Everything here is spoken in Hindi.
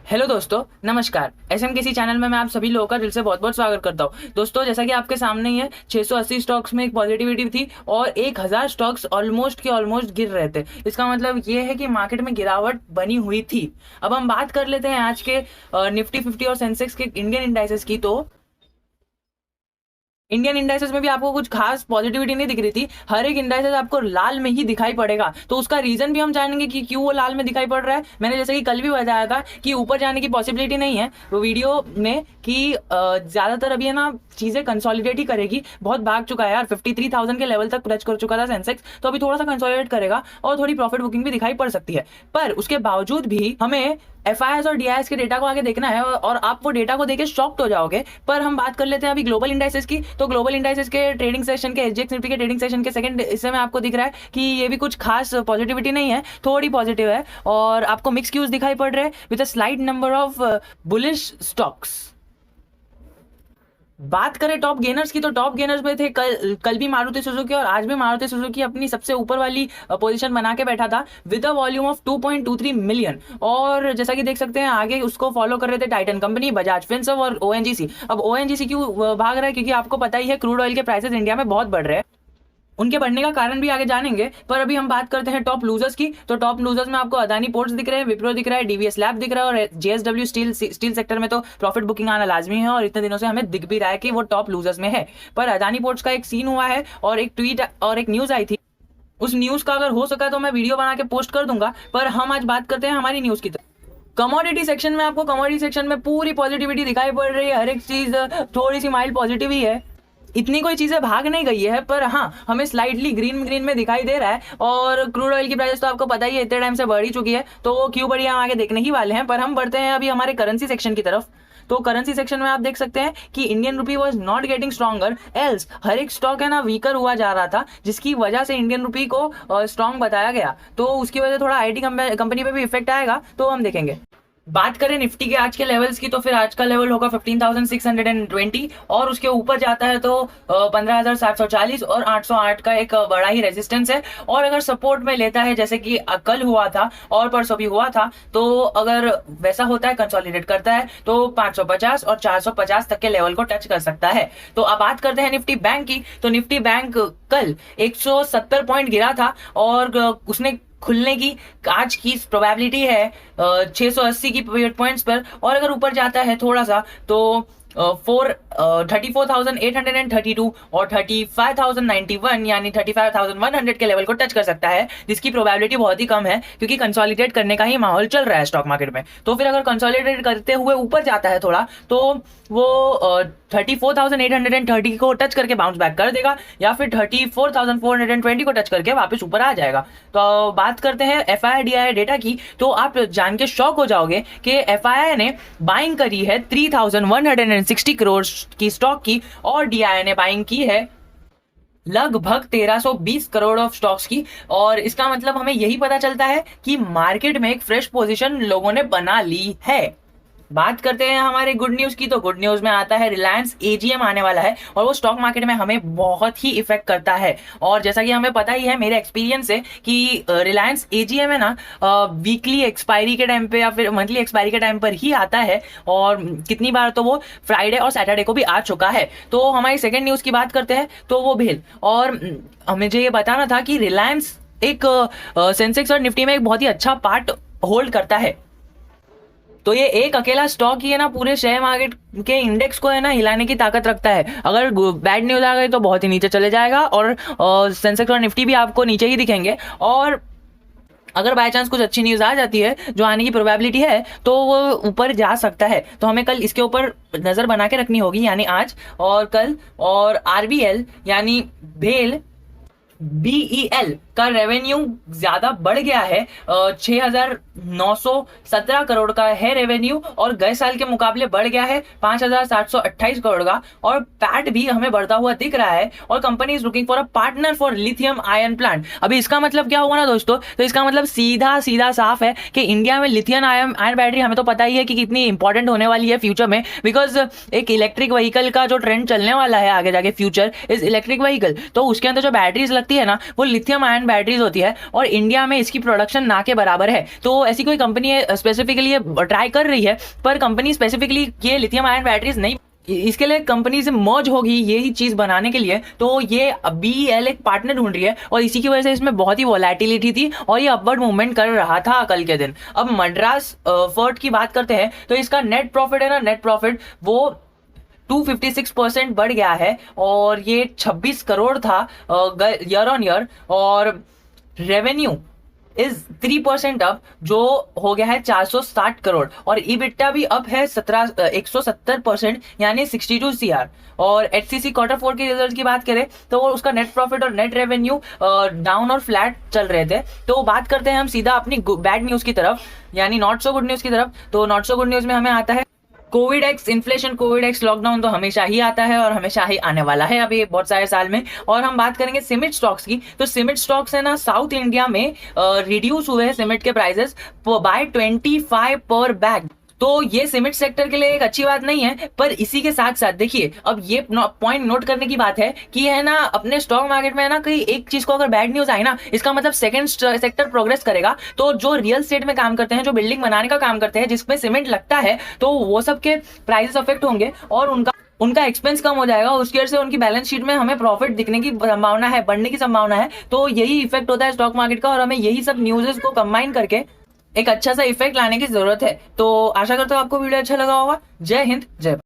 हेलो दोस्तों, नमस्कार। एसएमकेसी चैनल में मैं आप सभी लोगों का दिल से बहुत बहुत स्वागत करता हूं। दोस्तों, जैसा कि आपके सामने ही है, 680 स्टॉक्स में एक पॉजिटिविटी थी और 1000 स्टॉक्स ऑलमोस्ट गिर रहे थे। इसका मतलब ये है कि मार्केट में गिरावट बनी हुई थी। अब हम बात कर लेते हैं आज के निफ्टी 50 और सेंसेक्स के इंडियन इंडाइसेस की। तो इंडियन इंडाइसेस में भी आपको कुछ खास पॉजिटिविटी नहीं दिख रही थी। हर एक इंडाइसेस आपको लाल में ही दिखाई पड़ेगा। तो उसका रीजन भी हम जानेंगे कि क्यों वो लाल में दिखाई पड़ रहा है। मैंने जैसे कि कल भी बताया था कि ऊपर जाने की पॉसिबिलिटी नहीं है वो वीडियो में कि ज्यादातर अभी है ना चीजें कंसोलिडेट ही करेगी। बहुत भाग चुका है यार, 53,000 के लेवल तक टच कर चुका था सेंसेक्स। तो अभी थोड़ा सा कंसोलिडेट करेगा और थोड़ी प्रॉफिट बुकिंग भी दिखाई पड़ सकती है। पर उसके बावजूद भी हमें एफआईएस और डीआईएस के डेटा को आगे देखना है और आप वो डेटा को देके शॉक्ड हो जाओगे। पर हम बात कर लेते हैं अभी ग्लोबल इंडाइसेस की। तो ग्लोबल इंडाइसेस के ट्रेडिंग सेशन के एसजीएक्स निफ्टी के ट्रेडिंग सेशन के सेकंड हिस्से में आपको दिख रहा है कि ये भी कुछ खास पॉजिटिविटी नहीं है, थोड़ी पॉजिटिव है और आपको मिक्स क्यूज दिखाई पड़ रहे हैं with a slight number of bullish stocks. बात करें टॉप गेनर्स की, तो टॉप गेनर्स में थे कल भी मारुति सुजुकी और आज भी मारुति सुजुकी अपनी सबसे ऊपर वाली पोजीशन बना के बैठा था with a volume of 2.23 million. और जैसा कि देख सकते हैं आगे उसको फॉलो कर रहे थे टाइटन कंपनी, बजाज फिनसर्व और ओएनजीसी। अब ओएनजीसी क्यों भाग रहा है? क्योंकि आपको पता ही है क्रूड ऑयल के प्राइसेस इंडिया में बहुत बढ़ रहे हैं। उनके बढ़ने का कारण भी आगे जानेंगे। पर अभी हम बात करते हैं टॉप लूजर्स की। तो टॉप लूजर्स में आपको अदानी पोर्ट्स दिख रहे हैं, विप्रो दिख रहा है, डीवीएस लैब दिख रहा है और जेएसडब्ल्यू स्टील सेक्टर में तो प्रॉफिट बुकिंग आना लाजमी है और इतने दिनों से हमें दिख भी रहा है कि वो टॉप लूजर्स में है। पर अदानी पोर्ट्स का एक सीन हुआ है और एक ट्वीट और एक न्यूज आई थी। उस न्यूज का अगर हो सका तो मैं वीडियो बना के पोस्ट कर दूंगा। पर हम आज बात करते हैं हमारी न्यूज की तरफ। कमोडिटी सेक्शन में आपको कमोडिटी सेक्शन में पूरी पॉजिटिविटी दिखाई पड़ रही है। हर एक चीज थोड़ी सी माइल्ड पॉजिटिव ही है, इतनी कोई चीजें भाग नहीं गई है। पर हाँ, हमें स्लाइटली ग्रीन ग्रीन में दिखाई दे रहा है। और क्रूड ऑयल की प्राइस तो आपको पता ही है इतने टाइम से बढ़ ही चुकी है, तो वो क्यों बढ़ी हम आगे देखने ही वाले हैं। पर हम बढ़ते हैं अभी हमारे करेंसी सेक्शन की तरफ। तो करेंसी सेक्शन में आप देख सकते हैं कि Indian rupee was not getting stronger else हर एक स्टॉक है ना वीकर हुआ जा रहा था, जिसकी वजह से इंडियन रुपी को स्ट्रॉन्ग बताया गया। तो उसकी वजह से थोड़ा आईटी कंपनी पे भी इफेक्ट आएगा, तो हम देखेंगे। बात करें निफ्टी के आज के लेवल्स की, तो फिर आज का लेवल होगा 15,620 और उसके ऊपर जाता है तो 15,740 और 808 का एक बड़ा ही रेजिस्टेंस है। और अगर सपोर्ट में लेता है जैसे कि कल हुआ था और परसों भी हुआ था, तो अगर वैसा होता है कंसोलिडेट करता है तो 550 और 450 तक के लेवल को टच कर सकता है। तो अब बात करते हैं निफ्टी बैंक की। तो निफ्टी बैंक कल 170 पॉइंट गिरा था और उसने खुलने की आज की प्रोबेबिलिटी है 680 की पॉइंट्स पर। और अगर ऊपर जाता है थोड़ा सा तो 34,832 और 35,091 यानी 35,100 के लेवल को टच कर सकता है, जिसकी प्रोबेबिलिटी बहुत ही कम है क्योंकि कंसोलिडेट करने का ही माहौल चल रहा है स्टॉक मार्केट में। तो फिर अगर कंसोलिडेट करते हुए ऊपर जाता है थोड़ा तो वो 34,830 को टच करके बाउंस बैक कर देगा या फिर 34,420 को टच करके वापस ऊपर आ जाएगा। तो बात करते हैं एफआईआई डेटा की। तो आप जान के शॉक हो जाओगे कि एफआईआई ने बाइंग करी है 3,160 करोड़ की स्टॉक की और डीआईआई ने बाइंग की है लगभग 1320 करोड़ ऑफ स्टॉक्स की। और इसका मतलब हमें यही पता चलता है कि मार्केट में एक फ्रेश पोजीशन लोगों ने बना ली है। बात करते हैं हमारे गुड न्यूज की। तो गुड न्यूज में आता है रिलायंस एजीएम आने वाला है और वो स्टॉक मार्केट में हमें बहुत ही इफेक्ट करता है। और जैसा कि हमें पता ही है मेरे एक्सपीरियंस से कि रिलायंस एजीएम है ना वीकली एक्सपायरी के टाइम पे या फिर मंथली एक्सपायरी के टाइम पर ही आता है और कितनी बार तो वो फ्राइडे और सैटरडे को भी आ चुका है। तो हमारी सेकेंड न्यूज की बात करते हैं तो वो भेल। और मुझे ये बताना था कि रिलायंस एक सेंसेक्स और निफ्टी में एक बहुत ही अच्छा पार्ट होल्ड करता है। तो ये एक अकेला स्टॉक ही है ना पूरे शेयर मार्केट के इंडेक्स को है ना हिलाने की ताकत रखता है। अगर बैड न्यूज आ गई तो बहुत ही नीचे चले जाएगा और सेंसेक्स और निफ्टी भी आपको नीचे ही दिखेंगे। और अगर बाय चांस कुछ अच्छी न्यूज आ जाती है जो आने की प्रोबेबिलिटी है तो वो ऊपर जा सकता है। तो हमें कल इसके ऊपर नजर बना के रखनी होगी, यानी आज और कल। और आरबीएल यानी भेल बीईएल का रेवेन्यू ज्यादा बढ़ गया है, 6,917 करोड़ का है रेवेन्यू और गए साल के मुकाबले बढ़ गया है 5,728 करोड़ का। और पैट भी हमें बढ़ता हुआ दिख रहा है और company is looking for a partner for lithium ion plant. अभी इसका मतलब क्या होगा ना दोस्तों, तो इसका मतलब सीधा सीधा साफ है कि इंडिया में लिथियम आयन बैटरी हमें तो पता ही है कि कितनी इंपॉर्टेंट होने वाली है फ्यूचर में। बिकॉज एक इलेक्ट्रिक व्हीकल का जो ट्रेंड चलने वाला है आगे जाके, फ्यूचर इज इलेक्ट्रिक व्हीकल, तो उसके अंदर जो बैटरीज लगती होती है ना वो लिथियम आयन बैटरीज होती है, और इंडिया में इसकी प्रोडक्शन ना के बराबर है। तो ऐसी कोई कंपनी स्पेसिफिकली ट्राई कर रही है, पर कंपनी स्पेसिफिकली ये लिथियम आयन बैटरीज नहीं, इसके लिए कंपनी से मर्ज होगी यही चीज बनाने के लिए। तो ये BEL एक पार्टनर ढूंढ रही है, और इसी की वजह से इसमें बहुत ही वोलेटिलिटी थी और ये अपवर्ड मूवमेंट कर रहा था कल के दिन। अब मद्रास फर्ट की बात करते हैं तो इसका नेट प्रॉफिट है ना, नेट प्रॉफिट वो 256% बढ़ गया है, और ये 26 करोड़ था ईयर ऑन ईयर, और रेवेन्यू इज 3% अप, जो हो गया है 460 करोड़, और EBITDA भी अप है 170%, यानी 62 CR। और HCC क्वार्टर 4 के रिजल्ट की बात करें तो उसका नेट प्रॉफिट और नेट रेवेन्यू डाउन और फ्लैट चल रहे थे। तो बात करते हैं हम सीधा अपनी बैड न्यूज की तरफ, यानी नॉट सो गुड न्यूज की तरफ। तो नॉट सो गुड न्यूज में हमें आता है Covid x inflation, Covid x lockdown तो हमेशा ही आता है और हमेशा ही आने वाला है अभी बहुत सारे साल में। और हम बात करेंगे सीमेंट स्टॉक्स की, तो सीमेंट स्टॉक्स है ना साउथ इंडिया में रिड्यूस हुए हैं सीमेंट के प्राइसेस बाय 25 पर बैग। तो ये सीमेंट सेक्टर के लिए एक अच्छी बात नहीं है, पर इसी के साथ साथ देखिए अब ये पॉइंट नोट करने की बात है कि है ना अपने स्टॉक मार्केट में है ना कहीं एक चीज को अगर बैड न्यूज आई ना, इसका मतलब सेकंड सेक्टर प्रोग्रेस करेगा। तो जो रियल स्टेट में काम करते हैं, जो बिल्डिंग बनाने का काम करते हैं, जिसमें सीमेंट लगता है, तो वो सब के प्राइसेस अफेक्ट होंगे और उनका एक्सपेंस कम हो जाएगा। उसकी वजह से उनकी बैलेंस शीट में हमें प्रॉफिट दिखने की संभावना है, बढ़ने की संभावना है। तो यही इफेक्ट होता है स्टॉक मार्केट का, और हमें यही सब न्यूज़ को कंबाइन करके एक अच्छा सा इफेक्ट लाने की जरूरत है। तो आशा करता हूँ आपको वीडियो अच्छा लगा होगा। जय हिंद, जय भारत।